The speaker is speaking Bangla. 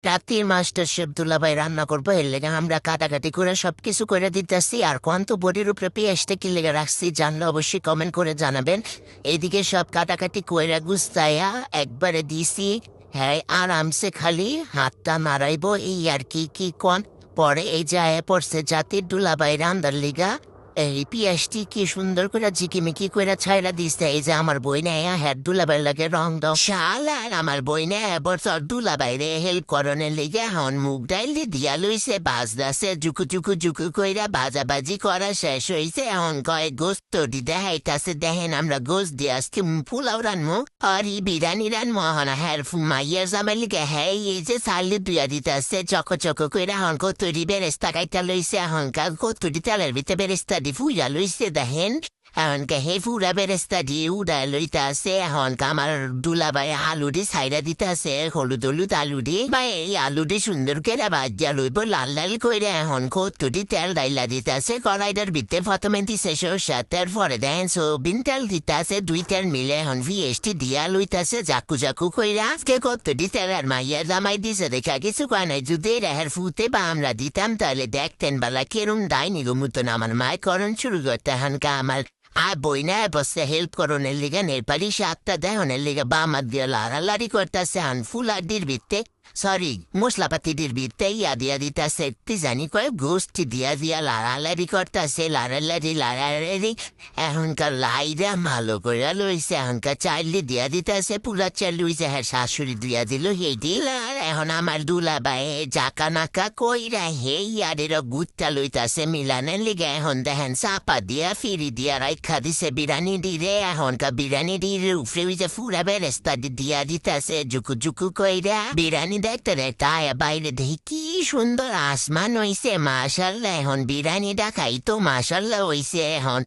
রাত্রির মাস্টার শেফ দুলাভাই রান্না করবো এর লেগে আমরা কাটাকাটি করে সবকিছু করে দিতেছি। আর কোয়ান্ত বডির উপরে পেঁয়াজটা কি লেগে রাখছি জানলে অবশ্যই কমেন্ট করে জানাবেন। এইদিকে সব কাটাকাটি কইরা গুস্তাইয়া একবারে দিছি। হ্যাঁ, আরামসে খালি হাতটা নাড়াইবো এই আর কি কোন। পরে এই যায় পড়ছে জাতির দুলাভাই রান্দার লিগা। এই পিয়াসটি কি সুন্দর করে ঝিকিমিকি করে ছাইরা দিছে। এই যে আমার বই নেয় হ্যাঁ দুলাবাই লাগে রং দাও শালা। আর আমার বই নেয় বছর দুলাবাই রে হেল্প করনের লিগে হন মুখ ডাইল দিয়া লইছে বাজদাসে জুকু কইরা বাজাবাজি করা শেষ হইছে। এখন কয় গোস্ত দি দেখাইতাছে দেখেন আমরা গোস্ত দিয়ে আজকে পোলাও রানমু আর বিরিয়ানি রানমু। হন হ্যার মাইয়ের জামাই লিগে হ্যাঁ এই যে চালি দুয়া দিতেছে চকো কইরা হন কতুরি বেরেস্তা কাইটা লইছে। এখনকার কতুরি তেলের ভিতরে বেরেস্তা ফুয়া লইছে দেখেন। এমনকে হে ফুরা বেরেস্তা দিয়ে উড়া লইতাছে। এখনকে আমার দুলাভাই আলু দি ছাইরা দিতেছে হলুদ আলু দি বা এই আলু দি সুন্দর করে বাজিয়া লইব লাল কইরে। এখন কতুরি তেল ডাইলা দিতেছে কড়াইটার ভিতরে প্রথমে দিছে সরষা তেল পরে দেখেন সোবিন তেল দিতেছে দুই তেল মিলে এখন ভিএসটি দিয়া লইতাছে জাকু কইরা। আজকে কতুরি তেল আর মাইয়া জামাই দিছে দেখা কিছু কয় নাই। যদি রেহের ফুতে বা আমরা দিতাম তাহলে দেখতেন বেলা কেরম ডাইনিগো মতন আমার মায় করণ শুরু করতে। এখনকা আমার আর বই না বসে হেল্প করনের লিগে নেপালি সাতটা দেহনের লিগে বামাত দিয়ে লাড়ালাড়ি করতেছে। আন ফুলাডির ভিত্তে সরি মশলাপাতিটির ভিত্তে ইয়া দিয়া দিতেছে একটি জানি কয় গোষ্ঠী দিয়া লাড়ালাড়ি করতেছে লাড়ালাড়ি। এখনকার লাইরা ভালো করে লইছে। এখনকার চাইলি দিয়া দিতেছে পুরা চাল লইছে হ্যাঁ শাশুড়ি দিয়া দিল হে দিল। আর এখন আমার দুলাভাই জাকা নাকা কইরা হে ইয়ারের গুটটা লইতাছে মিলানের লিগে। এখন দেখেন চাপা দিয়া ফিরি দিয়া রাইখা দিছে বিরিয়ানি দিরে। এখনকার বিরিয়ানি দিয়ে উফরে উইজে ফুরা বেরেস্তা দিয়া দিতেছে জুকু কইরা। বিরিয়ানি দেখতে আয়া বাইরে দেখি কি সুন্দর আসমান হইছে মাশাল্লাহ। এখন বিরিয়ানিটা খাই তো মাশাল্লাহ হইছে। এখন